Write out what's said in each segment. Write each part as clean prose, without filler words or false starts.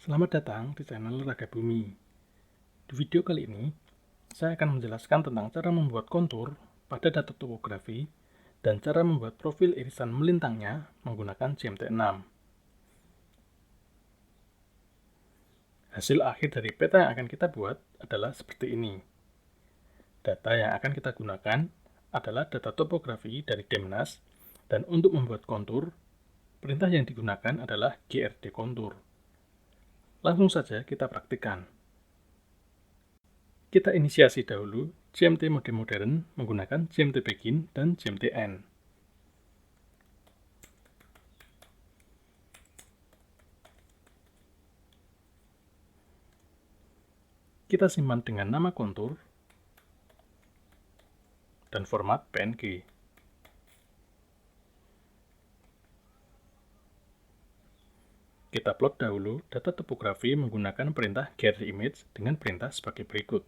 Selamat datang di channel Raga Bumi. Di video kali ini, saya akan menjelaskan tentang cara membuat kontur pada data topografi dan cara membuat profil irisan melintangnya menggunakan GMT6. Hasil akhir dari peta yang akan kita buat adalah seperti ini. Data yang akan kita gunakan adalah data topografi dari Demnas, dan untuk membuat kontur, perintah yang digunakan adalah GRD kontur. Langsung saja kita praktikkan. Kita inisiasi dahulu GMT mode modern menggunakan GMT begin dan GMT end. Kita simpan dengan nama kontur dan format PNG. Kita plot dahulu data topografi menggunakan perintah getImage dengan perintah sebagai berikut.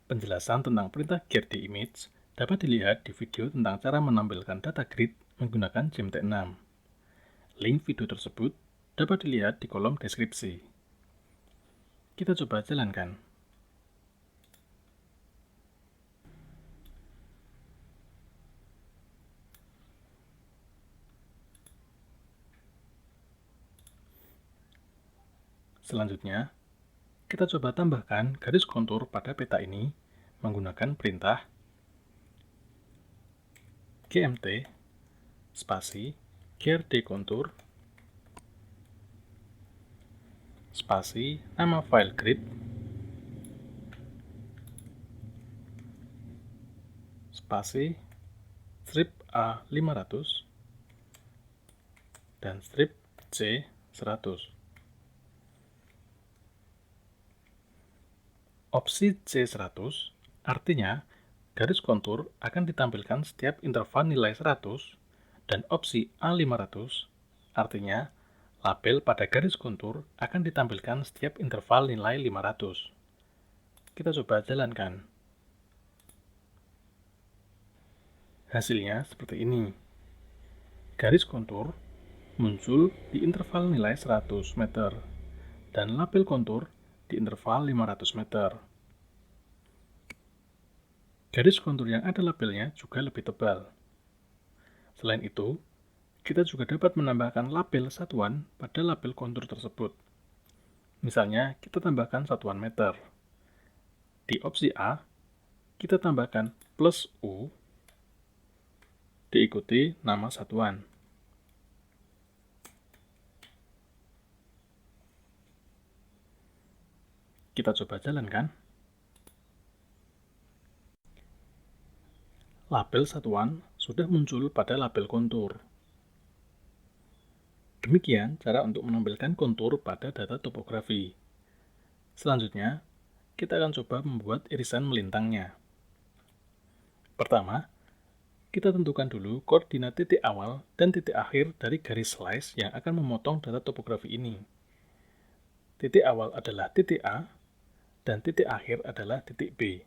Penjelasan tentang perintah getImage dapat dilihat di video tentang cara menampilkan data grid menggunakan GMT6. Link video tersebut dapat dilihat di kolom deskripsi. Kita coba jalankan. Selanjutnya, kita coba tambahkan garis kontur pada peta ini menggunakan perintah GMT spasi GRD kontur spasi nama file grid spasi strip A500 dan strip C100. Opsi C100 artinya garis kontur akan ditampilkan setiap interval nilai 100, dan opsi A500 artinya label pada garis kontur akan ditampilkan setiap interval nilai 500. Kita coba jalankan. Hasilnya seperti ini. Garis kontur muncul di interval nilai 100 meter, dan label kontur di interval 500 meter. Garis kontur yang ada labelnya juga lebih tebal. Selain itu, kita juga dapat menambahkan label satuan pada label kontur tersebut. Misalnya, kita tambahkan satuan meter. Di opsi A, kita tambahkan plus U, diikuti nama satuan. Kita coba jalankan. Label satuan sudah muncul pada label kontur. Demikian cara untuk menampilkan kontur pada data topografi. Selanjutnya, kita akan coba membuat irisan melintangnya. Pertama, kita tentukan dulu koordinat titik awal dan titik akhir dari garis slice yang akan memotong data topografi ini. Titik awal adalah titik A, dan titik akhir adalah titik B.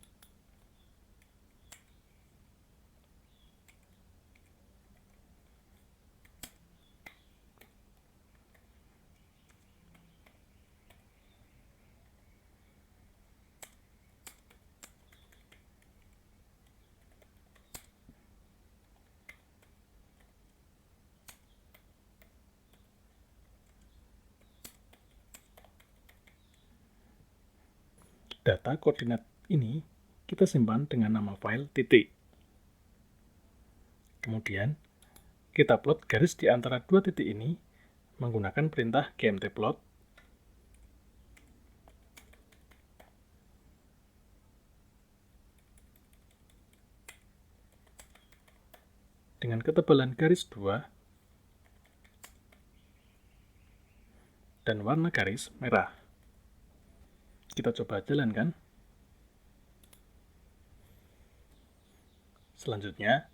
Data koordinat ini kita simpan dengan nama file titik. Kemudian, kita plot garis di antara dua titik ini menggunakan perintah gmtplot dengan ketebalan garis 2 dan warna garis merah. Kita coba jalankan. Selanjutnya,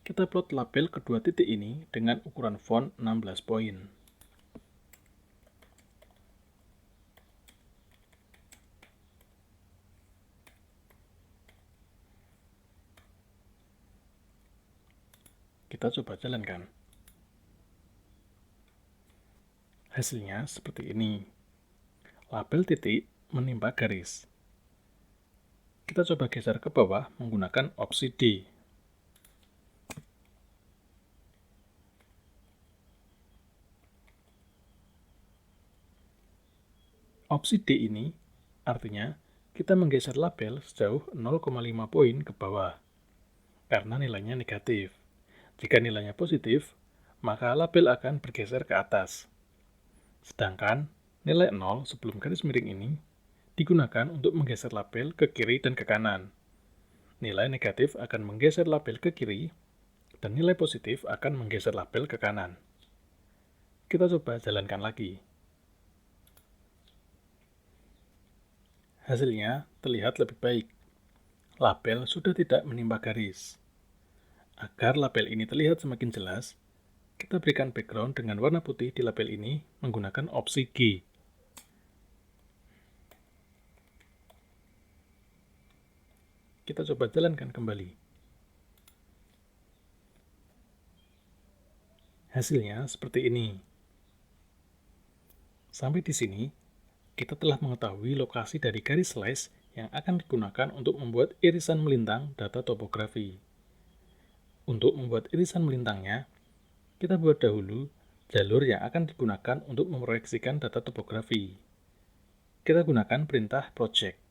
kita plot label kedua titik ini dengan ukuran font 16 poin. Kita coba jalankan. Hasilnya seperti ini. Label titik menimpa garis. Kita coba geser ke bawah menggunakan opsi D. Opsi D ini artinya kita menggeser label sejauh 0,5 poin ke bawah, karena nilainya negatif. Jika nilainya positif, maka label akan bergeser ke atas. Sedangkan nilai 0 sebelum garis miring ini digunakan untuk menggeser label ke kiri dan ke kanan. Nilai negatif akan menggeser label ke kiri, dan nilai positif akan menggeser label ke kanan. Kita coba jalankan lagi. Hasilnya terlihat lebih baik. Label sudah tidak menimpa garis. Agar label ini terlihat semakin jelas, kita berikan background dengan warna putih di label ini menggunakan opsi G. Kita coba jalankan kembali. Hasilnya seperti ini. Sampai di sini, kita telah mengetahui lokasi dari garis slice yang akan digunakan untuk membuat irisan melintang data topografi. Untuk membuat irisan melintangnya, kita buat dahulu jalur yang akan digunakan untuk memproyeksikan data topografi. Kita gunakan perintah project.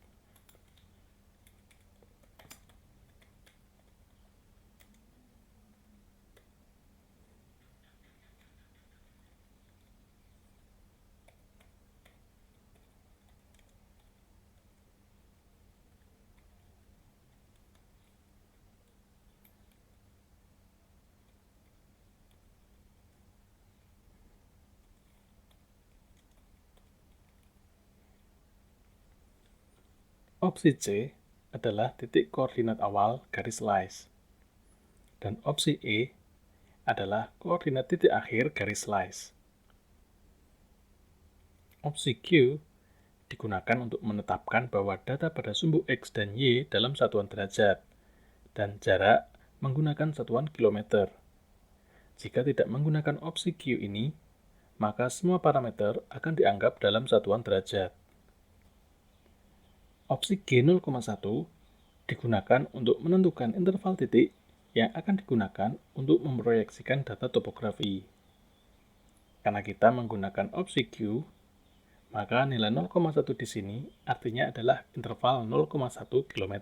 Opsi C adalah titik koordinat awal garis slice, dan opsi E adalah koordinat titik akhir garis slice. Opsi Q digunakan untuk menetapkan bahwa data pada sumbu X dan Y dalam satuan derajat, dan jarak menggunakan satuan kilometer. Jika tidak menggunakan opsi Q ini, maka semua parameter akan dianggap dalam satuan derajat. Opsi G0,1 digunakan untuk menentukan interval titik yang akan digunakan untuk memproyeksikan data topografi. Karena kita menggunakan opsi Q, maka nilai 0,1 di sini artinya adalah interval 0,1 km.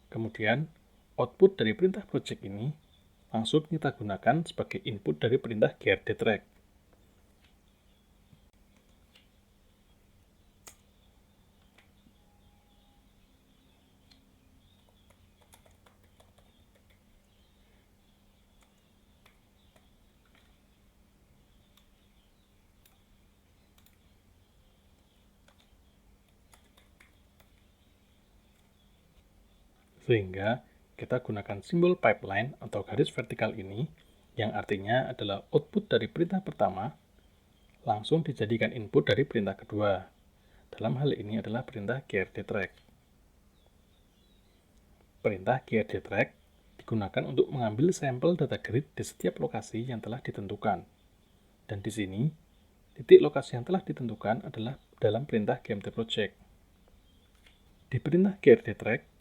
Kemudian, output dari perintah project ini langsung kita gunakan sebagai input dari perintah grdtrack. Sehingga kita gunakan simbol pipeline atau garis vertikal ini yang artinya adalah output dari perintah pertama langsung dijadikan input dari perintah kedua. Dalam hal ini adalah perintah grdtrack. Perintah grdtrack digunakan untuk mengambil sampel data grid di setiap lokasi yang telah ditentukan. Dan di sini, titik lokasi yang telah ditentukan adalah dalam perintah gmtproject. Di perintah grdtrack,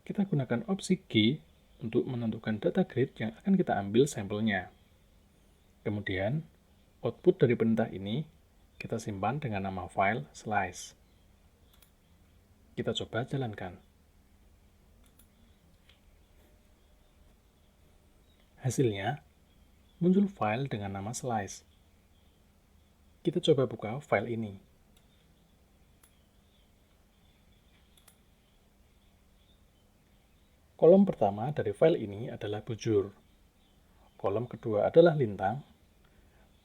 kita gunakan opsi G untuk menentukan data grid yang akan kita ambil sampelnya. Kemudian, output dari perintah ini kita simpan dengan nama file slice. Kita coba jalankan. Hasilnya, muncul file dengan nama slice. Kita coba buka file ini. Kolom pertama dari file ini adalah bujur. Kolom kedua adalah lintang.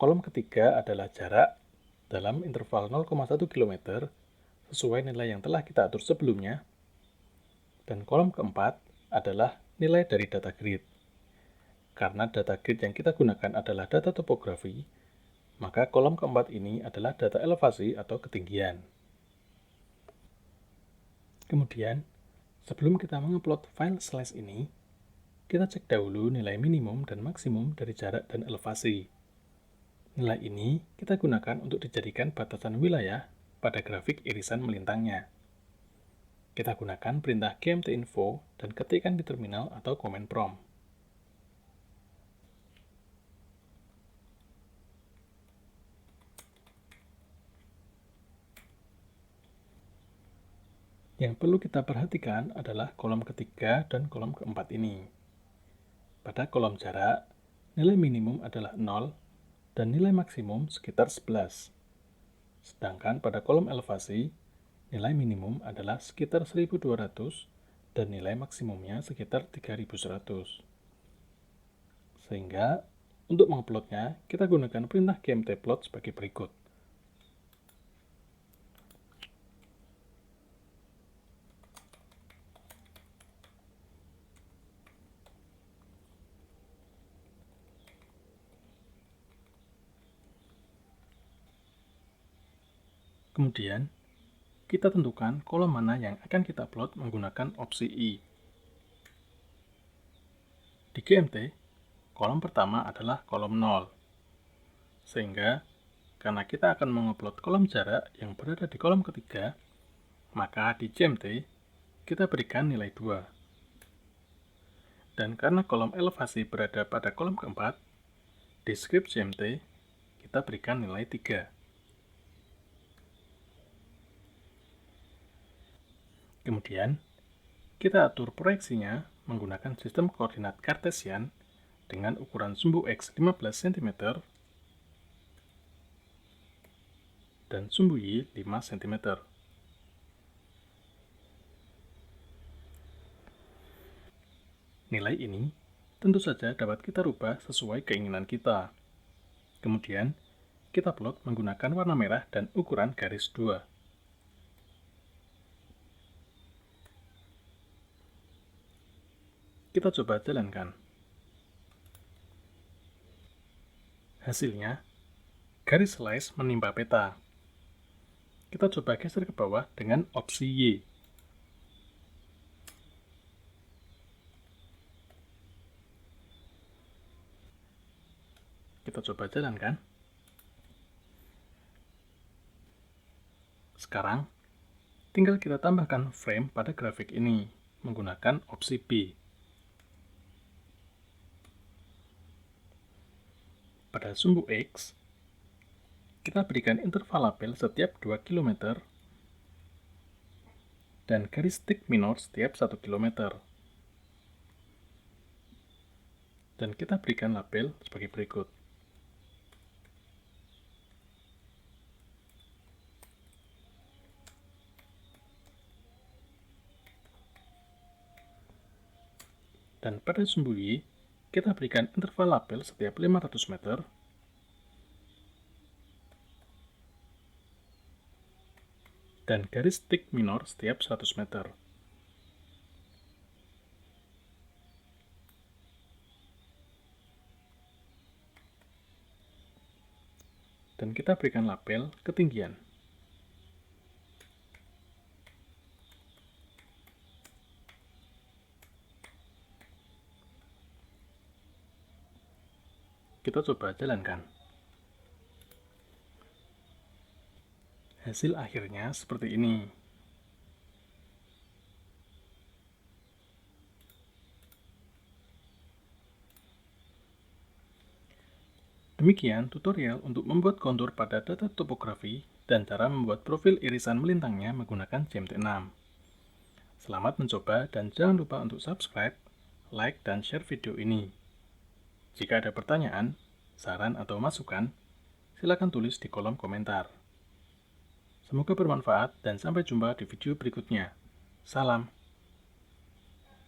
Kolom ketiga adalah jarak dalam interval 0,1 km sesuai nilai yang telah kita atur sebelumnya. Dan kolom keempat adalah nilai dari data grid. Karena data grid yang kita gunakan adalah data topografi, maka kolom keempat ini adalah data elevasi atau ketinggian. Kemudian, sebelum kita mengupload file slice ini, kita cek dahulu nilai minimum dan maksimum dari jarak dan elevasi. Nilai ini kita gunakan untuk dijadikan batasan wilayah pada grafik irisan melintangnya. Kita gunakan perintah gmt-info dan ketikkan di terminal atau command prompt. Yang perlu kita perhatikan adalah kolom ketiga dan kolom keempat ini. Pada kolom jarak, nilai minimum adalah 0 dan nilai maksimum sekitar 11. Sedangkan pada kolom elevasi, nilai minimum adalah sekitar 1200 dan nilai maksimumnya sekitar 3100. Sehingga, untuk menguploadnya, kita gunakan perintah gmt-plot sebagai berikut. Kemudian, kita tentukan kolom mana yang akan kita plot menggunakan opsi I. Di GMT, kolom pertama adalah kolom 0. Sehingga, karena kita akan mengupload kolom jarak yang berada di kolom ketiga, maka di GMT, kita berikan nilai 2. Dan karena kolom elevasi berada pada kolom keempat, di script GMT, kita berikan nilai 3. Kemudian, kita atur proyeksinya menggunakan sistem koordinat Cartesian dengan ukuran sumbu X 15 cm dan sumbu Y 5 cm. Nilai ini tentu saja dapat kita rubah sesuai keinginan kita. Kemudian, kita plot menggunakan warna merah dan ukuran garis 2. Kita coba jalankan. Hasilnya, garis slice menimpa peta. Kita coba geser ke bawah dengan opsi Y. Kita coba jalankan. Sekarang, tinggal kita tambahkan frame pada grafik ini menggunakan opsi B. Pada sumbu X, kita berikan interval label setiap 2 km dan garis tik minor setiap 1 km. Dan kita berikan label sebagai berikut. Dan pada sumbu Y, kita berikan interval label setiap 500 meter dan garis tik minor setiap 100 meter. Dan kita berikan label ketinggian. Kita coba jalankan. Hasil akhirnya seperti ini. Demikian tutorial untuk membuat kontur pada data topografi dan cara membuat profil irisan melintangnya menggunakan GMT6. Selamat mencoba dan jangan lupa untuk subscribe, like, dan share video ini. Jika ada pertanyaan, saran, atau masukan, silakan tulis di kolom komentar. Semoga bermanfaat dan sampai jumpa di video berikutnya. Salam.